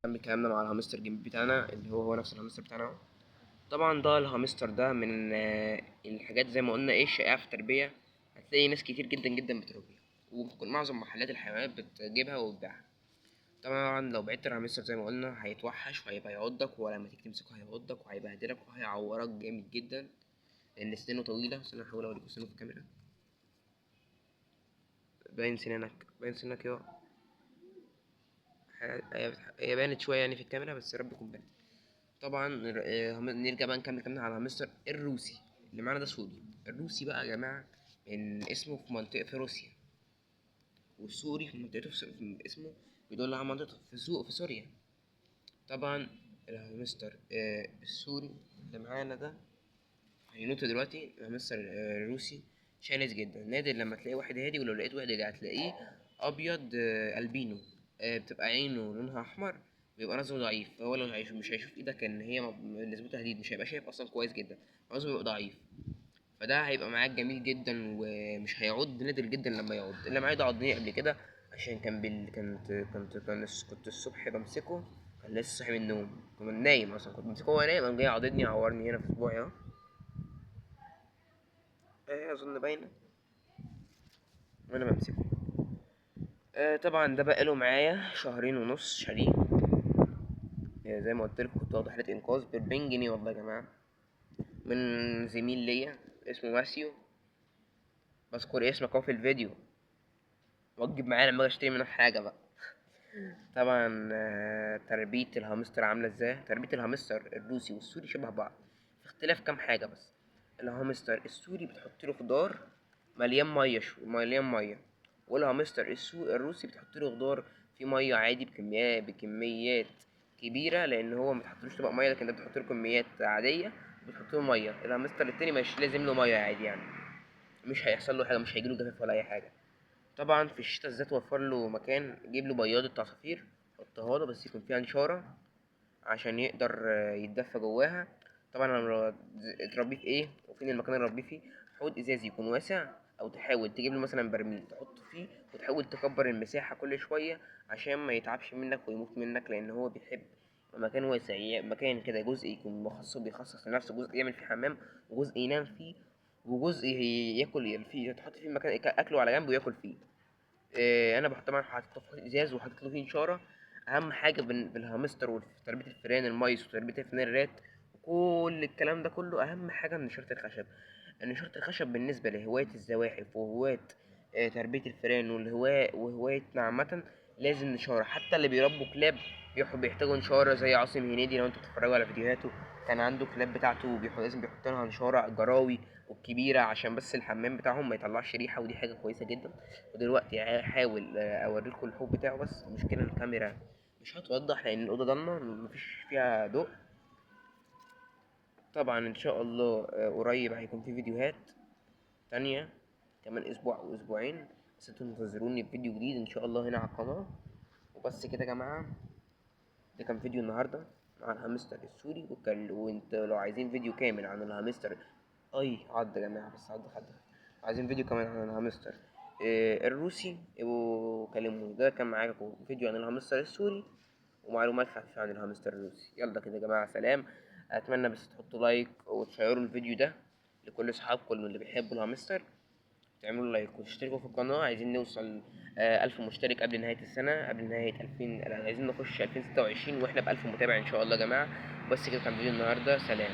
كمل كلامنا مع الهامستر جيم بتاعنا اللي هو نفس الهامستر بتاعنا اهو. طبعا ده الهامستر ده من الحاجات زي ما قلنا الشائعة في التربية. هتلاقي ناس كتير جدا جدا بتربيها، وممكن معظم محلات الحيوانات بتجيبها وتبيعها. طبعا لو بعت الهامستر زي ما قلنا هيتوحش وهيبقى يعضك، ولما تيجي تمسكه هيعضك وهيبهدلك وهيعورك جامد جدا، لأن سنانه طويلة. استنى أحاول أوريكوا سنانه في الكاميرا. باين سنانك يا هي بانت شوية يعني في الكاميرا، بس يا رب يكون بانت. طبعا نرجع بقى نكمل كلامنا على الهامستر الروسي اللي معانا ده. سوري الروسي بقى يا جماعة، من اسمه في منطقة في روسيا، والسوري في منطقته في اسمه بيدل على منطقة في سوق في سوريا. طبعا الهامستر السوري اللي معانا ده هينط دلوقتي. الهامستر الروسي شرس جدا، نادر لما تلاقي واحد هادي، ولو لقيت واحد هادي هتلاقيه أبيض ألبينو. بتبقى عينه لونها أحمر، بيبقى نظره ضعيف. فهو لو مش هيشوف ايدك ان هي بالنسبة له تهديد، مش هيبقى شايف اصلا كويس جدا، نظره بيبقى ضعيف. فده هيبقى معاك جميل جدا ومش هيعض. نادر جدا لما يعض. اللي معايا ده عضني قبل كده، عشان كان كنت الصبح بمسكه، كان لسه صاحي من النوم، كنت نايم اصلا، كنت بمسكه وهو نايم، قام جاي عضدني عورني هنا في صباعي اهو. ايه اظن باينه وانا بمسكه. طبعا ده بقاله معايا شهرين ونص شاريه. زي ما قلت لكم كنت واخد حالة انقاذ ب40 جنيه والله يا جماعه، من زميل ليا اسمه ماسيو. بذكر اسمك اهو في الفيديو، وجب معايا لما اجي اشتري منك حاجه بقى. طبعا تربية الهامستر عاملة ازاي. تربية الهامستر الروسي والسوري شبه بعض، في اختلاف كام حاجة بس. الهامستر السوري بتحط له خضار مليان مية مليان مية، والهامستر الروسي بتحط له خضار فيه مية عادي بكميات كبيرة، لأن هو متحطلوش طبق مية، لكن ده بتحط له كميات عادية وبتحط له مية. الهامستر التاني مش لازم له مية عادي يعني، مش هيحصل له حاجة، مش هيجيله جفاف ولا أي حاجة. طبعا في الشتا الذات وفر له مكان، جيب له بياضة عصافير حطها له، بس يكون فيها نشارة عشان يقدر يتدفى جواها. طبعا انا تربيه في ايه وفين المكان اللي ربيه فيه. حوض ازاز يكون واسع، او تحاول تجيب له مثلا برميل تحطه فيه، وتحاول تكبر المساحة كل شوية عشان ما يتعبش منك ويموت منك، لان هو بيحب مكان واسع. مكان كده جزء يكون بيخصص لنفسه، جزء يعمل فيه حمام، وجزء ينام فيه، وجزء ياكل فيه، تحط فيه مكان اكله على جنب وياكل فيه. انا طبعا حاطط له في ازاز وحاطط له فيه نشاره. اهم حاجه بالهامستر وفي تربيه الفئران المايس وتربيه الفئران وكل الكلام ده كله، اهم حاجه نشاره الخشب. نشاره الخشب بالنسبه لهوايه الزواحف وهواة تربيه الفئران وهوايتنا عامه، لازم نشاره. حتى اللي بيربوا كلاب بيحتاجوا نشاره، زي عاصم هنيدي لو انتوا بتتفرجوا على فيديوهاته، كان عنده كلاب بتاعته لازم بيحط لها نشاره جراوي والكبيره، عشان بس الحمام بتاعهم ما يطلعش ريحه، ودي حاجه كويسه جدا. ودلوقتي هحاول اوريكم الحوض بتاعه، بس المشكله الكاميرا مش هتوضح لان الاوضه ضلمه مفيش فيها ضوء. طبعا ان شاء الله قريب هيكون في فيديوهات تانية، كمان اسبوع او اسبوعين، بس انتوا انتظروني بفيديو جديد ان شاء الله هنا على القناه. وبس كده يا جماعه، ده كان فيديو النهارده مع الهامستر السوري. وانت لو عايزين فيديو كامل عن الهامستر، اي عض يا جماعه، بس عض حد، عايزين فيديو كمان عن الهامستر الروسي، يبقوا كلموني. ده كان معاكم فيديو عن الهامستر السوري ومعلومات خفيفة عن الهامستر الروسي. يلا كده يا جماعة، سلام. أتمنى بس تحطوا لايك وتشيروا الفيديو ده لكل أصحابكم اللي بيحبوا الهامستر، تعملوا لايك وتشتركوا في القناة. عايزين نوصل 1000 مشترك قبل نهاية السنة، قبل نهاية 2000. عايزين نخش 2026 واحنا ب1000 متابع إن شاء الله يا جماعة. بس كده كان فيديو النهاردة، سلام.